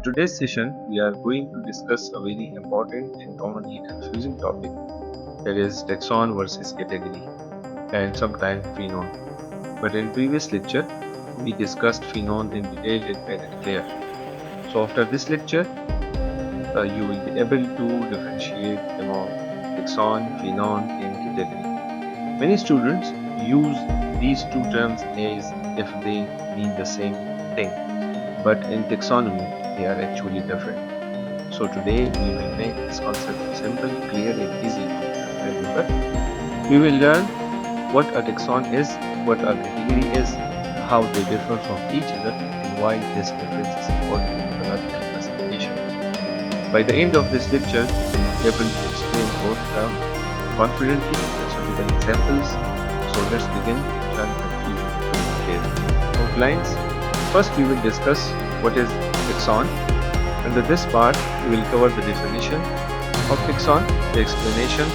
today's session, we are going to discuss a very important and commonly confusing topic, that is taxon versus category and sometimes phenon. But in previous lecture, we discussed phenon in detail and made it clear. So after this lecture, you will be able to differentiate among taxon, phenon, and category. Many students use these two terms as if they mean the same thing, but in taxonomy, they are actually different. So today we will make this concept simple, clear and easy to remember. We will learn what a taxon is, what a category is, how they differ from each other and why this difference is important in ecological classification. By the end of this lecture, you will be able to explain both terms confidently with suitable examples. So let's begin to turn confusion into clarity. Outlines. First we will discuss what is taxon. Under this part, we will cover the definition of taxon, the explanation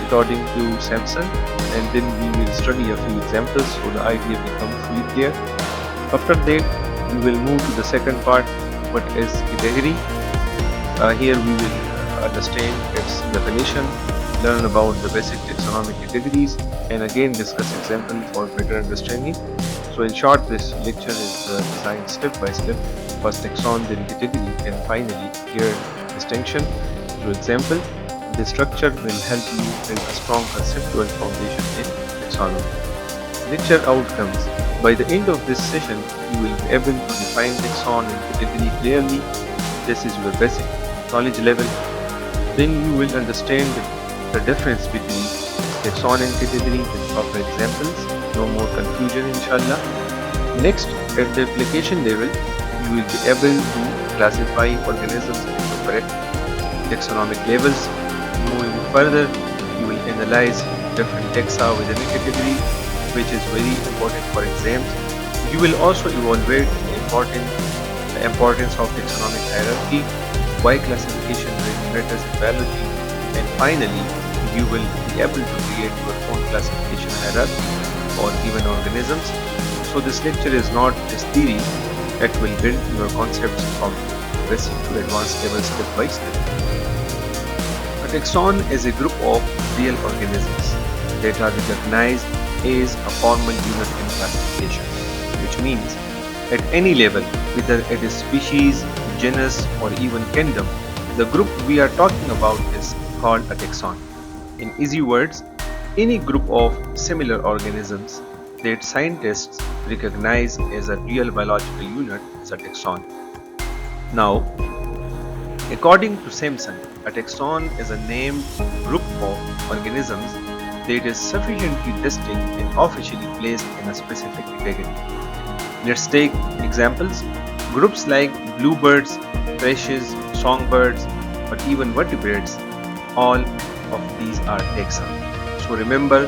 according to Sampson, and then we will study a few examples so the idea becomes fully clear. After that, we will move to the second part, what is category. Here we will understand its definition, learn about the basic taxonomic categories, and again discuss examples for better understanding. So in short, this lecture is designed step by step, first taxon, then category, and finally clear distinction through example. This structure will help you build a strong conceptual foundation in taxonomy. Lecture outcomes. By the end of this session, you will be able to define taxon and category clearly. This is your basic knowledge level. Then you will understand the difference between taxon and category with proper examples. No more confusion, inshallah. Next, at the application level, you will be able to classify organisms into correct taxonomic levels. Moving further, you will analyze different taxa within a category, which is very important for exams. You will also evaluate the importance of taxonomic hierarchy, why classification really matters in biology, and finally, you will be able to create your own classification hierarchy for given organisms. So this lecture is not just theory, it will build your concepts from basic to advanced level step by step. A taxon is a group of real organisms that are recognized as a formal unit in classification, which means at any level, whether it is species, genus, or even kingdom, the group we are talking about is called a taxon. In easy words, any group of similar organisms that scientists recognize as a real biological unit is a taxon. Now, according to Sampson, a taxon is a named group of organisms that is sufficiently distinct and officially placed in a specific category. Let's take examples. Groups like bluebirds, thrushes, songbirds, or even vertebrates, all of these are taxa. So remember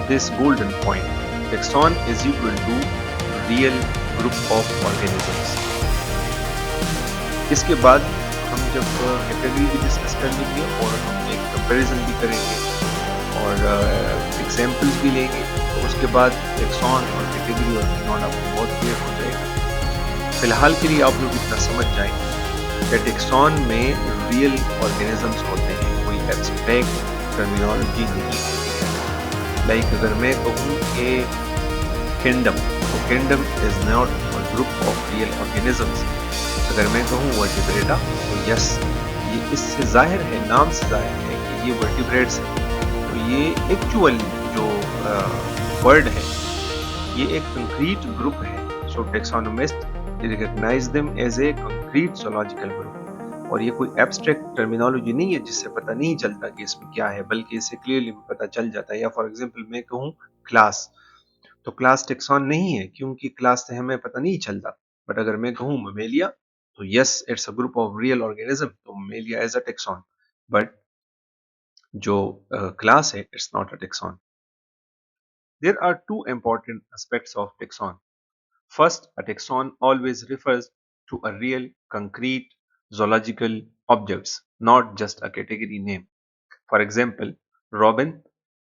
this golden point. Taxon is equal to real group of organisms. इसके बाद हम जब category भी discuss कर लेंगे और हम एक कंपैरिजन भी करेंगे और एग्जाम्पल्स भी लेंगे, तो उसके बाद टैक्सॉन और कैटेगरी और फिनोन आपको बहुत क्लियर हो जाएगा। फिलहाल के लिए आप लोग इतना समझ जाएं कि टैक्सॉन में रियल ऑर्गेनिजम्स होते हैं, कोई एब्स्ट्रैक्ट टर्मिनोलॉजी नहीं होती है। लाइक अगर मैं कहूँ कि किंगडम, तो kingdom is not a group of real organisms. अगर मैं कहूँ वर्टिब्रेटा, तो यस, ये इससे जाहिर है, नाम से जाहिर है कि ये वर्टिब्रेट्स हैं। तो ये एक्चुअल जो वर्ड है, ये एक कंक्रीट ग्रुप है। So taxonomist recognize them as a concrete zoological group, और ये कोई एब्स्ट्रैक्ट टर्मिनोलॉजी नहीं है जिससे पता नहीं चलता कि इसमें क्या है, बल्कि इससे क्लियरली पता चल जाता है। या फॉर एग्जांपल मैं कहूँ क्लास, तो क्लास टेक्सॉन नहीं है क्योंकि क्लास से हमें पता नहीं चलता। बट अगर मैं कहूँ ममेलिया, तो yes, it's a group of real organism, तो Mammalia is a taxon. But जो क्लास है, it's not a taxon. There are two important aspects of taxon. First, a taxon always refers to a real, concrete, zoological objects, not just a category name. For example, robin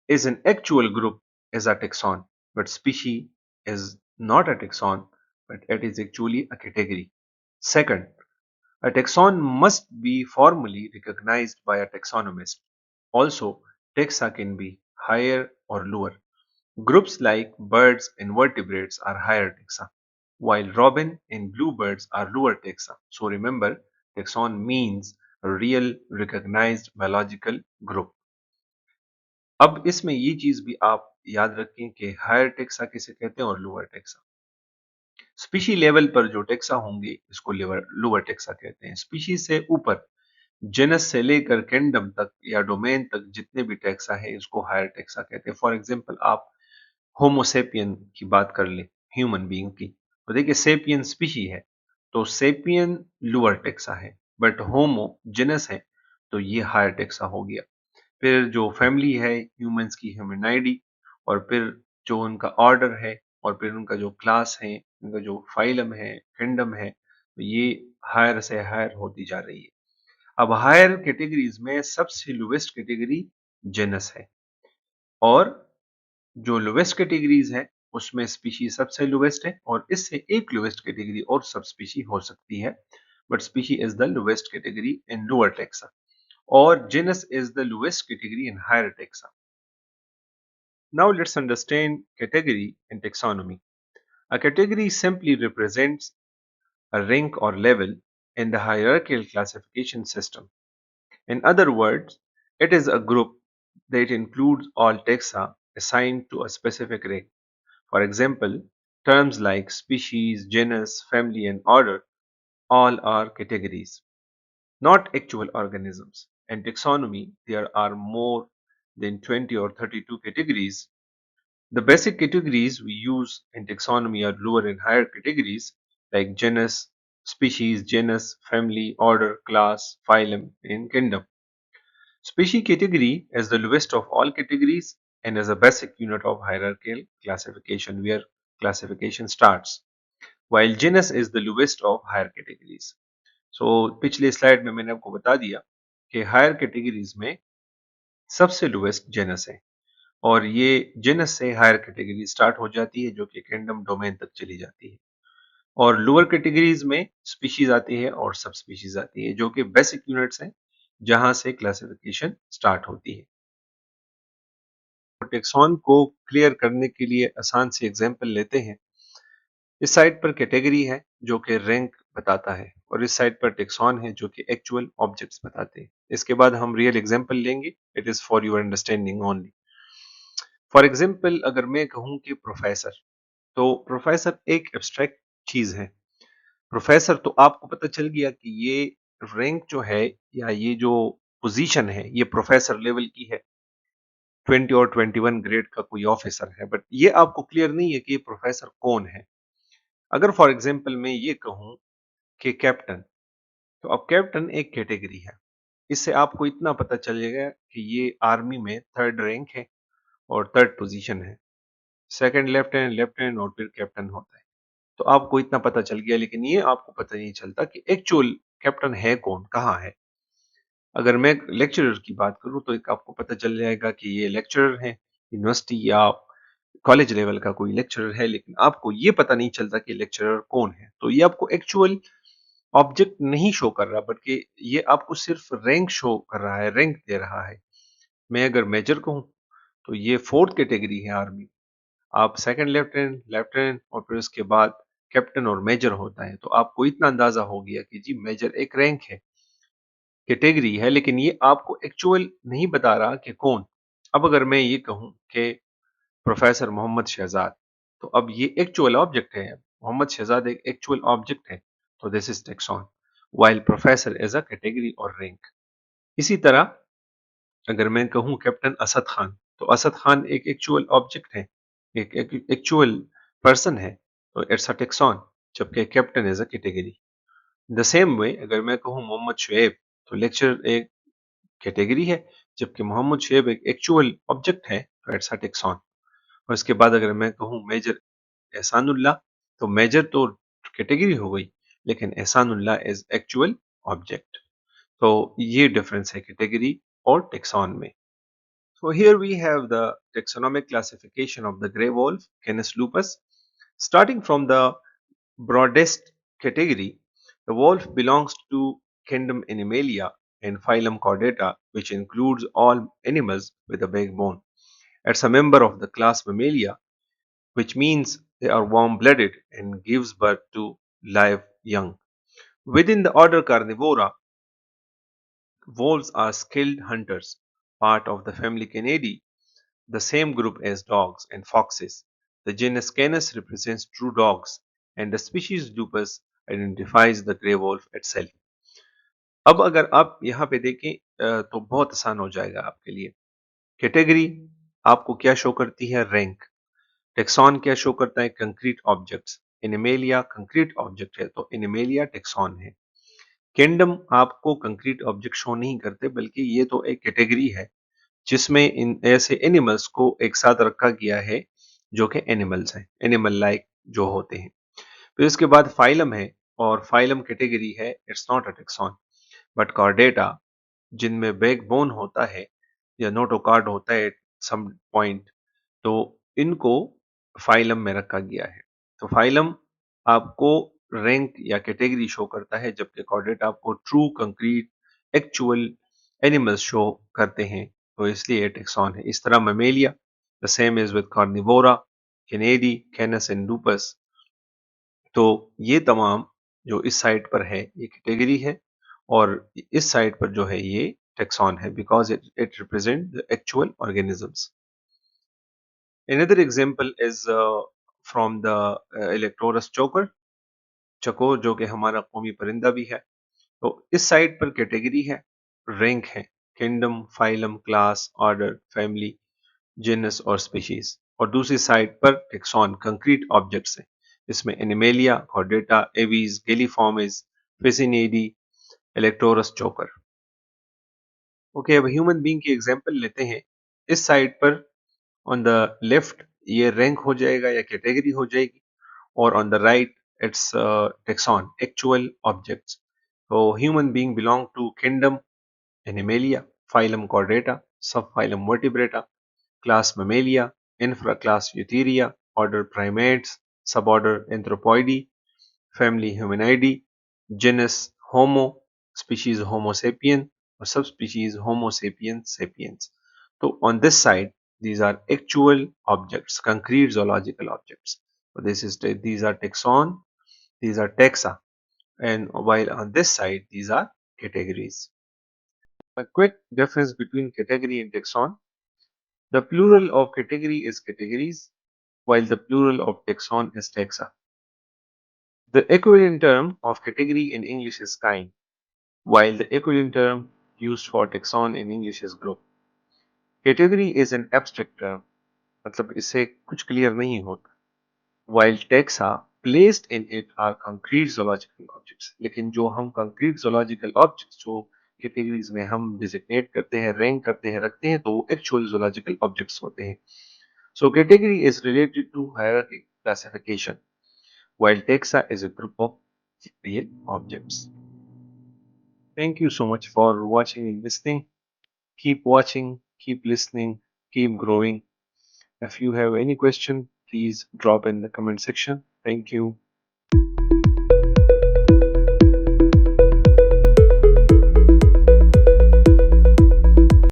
is an actual group as a taxon, but species is not a taxon, but it is actually a category. Second, A taxon must be formally recognized by a taxonomist. Also, taxa can be higher or lower. Groups like birds and vertebrates are higher taxa, while robin and bluebirds are lower taxa. So remember, taxon means a real recognized biological group. अब इसमें ये चीज भी आप याद रखें कि higher taxa किसे कहते हैं और लोअर टेक्सा। स्पीशी लेवल पर जो टेक्सा होंगे इसको लोअर टेक्सा कहते हैं। स्पीशी से ऊपर जेनस से लेकर किंगडम तक या डोमेन तक जितने भी टेक्सा है इसको हायर टेक्सा कहते हैं। फॉर एग्जांपल आप होमोसेपियन की बात कर लें, ह्यूमन बीइंग की, तो देखिए सेपियन स्पीशी है तो सेपियन लोअर टेक्सा है, बट होमो जेनस है तो ये हायर टेक्सा हो गया। फिर जो फैमिली है ह्यूमंस की ह्यूमैनिडी, और फिर जो उनका ऑर्डर है, और फिर उनका जो क्लास है, उनका जो फाइलम है, किंगडम है, तो ये हायर से हायर होती जा रही है। अब हायर कैटेगरीज में सबसे लोवेस्ट कैटेगरी जेनस है, और जो लोवेस्ट कैटेगरीज है उसमें स्पीशी सबसे लोवेस्ट है, और इससे एक लोवेस्ट कैटेगरी और सब स्पीशी हो सकती है, but species is the lowest category in lower taxa, or genus is the lowest category in higher taxa. Now let's understand category and taxonomy. A category simply represents a rank or level in the hierarchical classification system. In other words, it is a group that includes all taxa assigned to a specific rank. For example, terms like species, genus, family, and order all are categories, not actual organisms. In taxonomy, there are more than 20 or 32 categories. The basic categories we use in taxonomy are lower and higher categories like genus, species, genus, family, order, class, phylum, and kingdom. Species category is the lowest of all categories and is a basic unit of hierarchical classification where classification starts, while genus is the lowest of higher categories. सो पिछले slide में मैंने आपको बता दिया कि higher categories में सबसे lowest genus है, और ये जेनस से हायर कैटेगरी स्टार्ट हो जाती है जो कि किंगडम डोमेन तक चली जाती है, और लोअर कैटेगरीज में स्पीशीज आती है और सब स्पीशीज आती है जो कि बेसिक यूनिट्स हैं जहां से क्लासिफिकेशन स्टार्ट होती है। टेक्सॉन को क्लियर करने के लिए आसान से एग्जांपल लेते हैं। इस साइड पर कैटेगरी है जो कि रैंक बताता है, और इस साइड पर टेक्सॉन है जो कि एक्चुअल ऑब्जेक्ट्स बताते हैं। इसके बाद हम रियल एग्जांपल लेंगे, it is for your understanding only. For example अगर मैं कहूं कि प्रोफेसर, तो प्रोफेसर एक एब्स्ट्रैक्ट चीज है। प्रोफेसर तो आपको पता चल गया कि ये रैंक जो है या ये जो पोजीशन है ये प्रोफेसर लेवल की है, 20 और 21 ग्रेड का कोई ऑफिसर है, बट ये आपको क्लियर नहीं है कि ये प्रोफेसर कौन है। अगर फॉर एग्जांपल मैं ये कहूं कि कैप्टन, तो अब कैप्टन एक कैटेगरी है। इससे आपको इतना पता चलेगा कि ये आर्मी में थर्ड रैंक है और थर्ड पोजीशन है। सेकंड लेफ्टिनेंट, लेफ्टिनेंट और फिर कैप्टन होता है। तो आपको इतना पता चल गया, लेकिन ये आपको पता नहीं चलता कि एक्चुअल कैप्टन है कौन, कहाँ है। अगर मैं लेक्चरर की बात करूं तो एक आपको पता चल जाएगा कि ये लेक्चरर है, यूनिवर्सिटी या कॉलेज लेवल का कोई लेक्चरर है, लेकिन आपको ये पता नहीं चलता कि लेक्चरर कौन है। तो ये आपको एक्चुअल ऑब्जेक्ट नहीं शो कर रहा, बल्कि ये आपको सिर्फ रैंक शो कर रहा है, रैंक दे रहा है। मैं अगर मेजर कहूं तो ये फोर्थ कैटेगरी है आर्मी। आप सेकंड लेफ्टिनेंट, लेफ्टिनेंट और फिर उसके बाद कैप्टन और मेजर होता है, तो आपको इतना अंदाजा हो गया कि जी मेजर एक रैंक है, कैटेगरी है, लेकिन ये आपको एक्चुअल नहीं बता रहा कि कौन। अब अगर मैं ये कहूं कि प्रोफेसर मोहम्मद शहजाद, तो अब ये एक्चुअल ऑब्जेक्ट है, मोहम्मद शहजाद एक एक्चुअल ऑब्जेक्ट है, तो this is tax on, while professor is a category और रैंक। इसी तरह अगर मैं कहूं कैप्टन असद खान, तो असद खान एक एक्चुअल ऑब्जेक्ट है, एक एक्चुअल पर्सन है, तो इट्स अ टेक्सॉन, जबकि captain is a category. The same way अगर मैं कहूं मोहम्मद शुएब, तो लेक्चर एक कैटेगरी है, जबकि मोहम्मद शुएब एक एक्चुअल ऑब्जेक्ट है, तो इट्स अ टेक्सॉन। और इसके बाद अगर मैं कहूं मेजर एहसानुल्लाह, तो मेजर तो कैटेगरी हो गई, लेकिन एहसानुल्लाह इज एक्चुअल ऑब्जेक्ट। तो ये डिफरेंस है कैटेगरी और टेक्सॉन में। So here we have the taxonomic classification of the grey wolf, Canis lupus. Starting from the broadest category, The wolf belongs to kingdom Animalia and phylum Chordata, which includes all animals with a backbone. It's a member of the class Mammalia, which means they are warm-blooded and gives birth to live young. Within the order Carnivora, wolves are skilled hunters, part of the family Canidae, the same group as dogs and foxes. The genus Canis represents true dogs, and the species Lupus identifies the grey wolf itself. अब अगर आप यहाँ पे देखें तो बहुत आसान हो जाएगा आपके लिए। कैटेगरी आपको क्या शो करती है? रैंक। टेक्सॉन क्या शो करता है? Concrete objects. Animalia concrete object है तो एनिमेलिया टेक्सॉन है। किंगडम आपको कंक्रीट ऑब्जेक्ट शो नहीं करते, बल्कि ये तो एक कैटेगरी है जिसमें इन ऐसे एनिमल्स को एक साथ रखा गया है जो कि एनिमल्स हैं, एनिमल लाइक जो होते हैं। फिर इसके बाद फाइलम है, और फाइलम कैटेगरी है, it's not a taxon but Chordata, जिनमें बैकबोन होता है या नोटोकॉर्ड होता है एट सम पॉइंट, तो इनको फाइलम में रखा गया है। तो फाइलम आपको रैंक या कैटेगरी शो करता है, जबकि कॉर्डेट आपको true concrete actual animals show करते हैं, तो इसलिए ये टेक्सॉन है। इस तरह Mammalia the same is with Carnivora, Canidae, Canis and lupus. तो ये तमाम जो इस साइड पर है ये कैटेगरी है, और इस साइड पर जो है ये टेक्सॉन है, because it represent the actual organisms. Another example is from the Electorus choker, चकोर जो कि हमारा कौमी परिंदा भी है। तो इस साइड पर कैटेगरी है, रैंक है, kingdom, phylum, class, order, family, genus और स्पीशीज। और दूसरी साइड पर टेक्सॉन कंक्रीट ऑब्जेक्ट्स है, इसमें Animalia, Chordata, Aves, Galliformes, Phasianidae, Alectoris chukar. Okay, अब ह्यूमन बीइंग की एग्जांपल लेते हैं। इस साइड पर ऑन द लेफ्ट ये रैंक हो जाएगा या कैटेगरी हो जाएगी, और on the right it's taxon, actual objects. So human being belong to kingdom Animalia, phylum Chordata, subphylum Vertebrata, class Mammalia, infraclass Eutheria, order Primates, suborder Anthropoidae, family Hominidae, genus Homo, species Homo sapien, or subspecies Homo sapiens sapiens. So on this side, these are actual objects, concrete zoological objects. So these are taxon, these are taxa, and while on this side, these are categories. A quick difference between category and taxon. The plural of category is categories, while the plural of taxon is taxa. The equivalent term of category in English is kind, while the equivalent term used for taxon in English is group. Category is an abstract term, मतलब इससे कुछ clear नहीं होता, while taxa placed in it are concrete zoological objects. लेकिन जो हम concrete zoological objects जो categories में हम designate करते हैं, rank करते हैं, रखते हैं, तो वो actual zoological objects होते हैं. So category is related to hierarchy classification, while taxa is a group of real objects. Thank you so much for watching and listening. Keep watching, keep listening, keep growing. If you have any question, please drop in the comment section. Thank you.